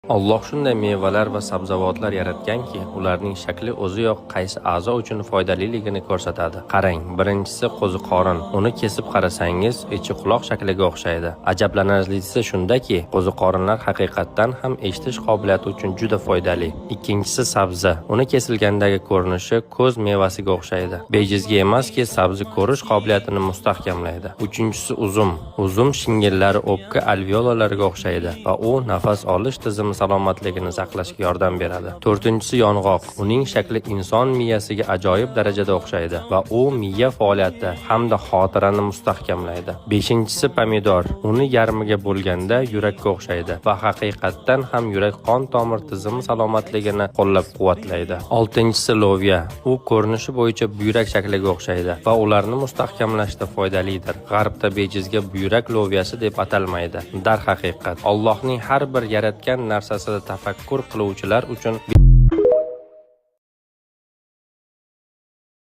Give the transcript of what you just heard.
Alloh shunday mevalar va sabzavotlar yaratganki, ularning shakli o'ziyoq qaysi a'zo uchun foydaliligini ko'rsatadi. Qarang, birinchisi qo'ziqorin. Uni kesib qarasangiz, ichi quloq shakliga o'xshaydi. Ajablanarlisi shundaki, qo'ziqorinlar haqiqatdan ham eshitish qobiliyati uchun juda foydali. Ikkinchisi sabzi. Uni kesilgandagi ko'rinishi ko'z mevasiga o'xshaydi. Bejizga emaski, sabzi ko'rish qobiliyatini mustahkamlaydi. Uchinchisi uzum. Uzum shingillari o'pka alveolalariga o'xshaydi va u nafas olish tizimi salomatligini saqlashga yordam beradi. To'rtinchisi yong'oq. Uning shakli inson miyasiga ajoyib darajada o'xshaydi va u miya faoliyati hamda xotirani mustahkamlaydi. Beshinchisi pomidor. Uni yarmiga bo'lganda yurakka o'xshaydi va haqiqatdan ham yurak qon tomir tizimi salomatligini qo'llab-quvvatlaydi. Oltinchisi loviya. U ko'rinishi bo'yicha buyrak shakliga o'xshaydi va ularni mustahkamlashda foydalidir. G'arbda bejizga buyrak loviyasi deb atalmaydi. Darhaqiqat, Allohning har bir yaratgan narsasida tafakkur qiluvchilar uchun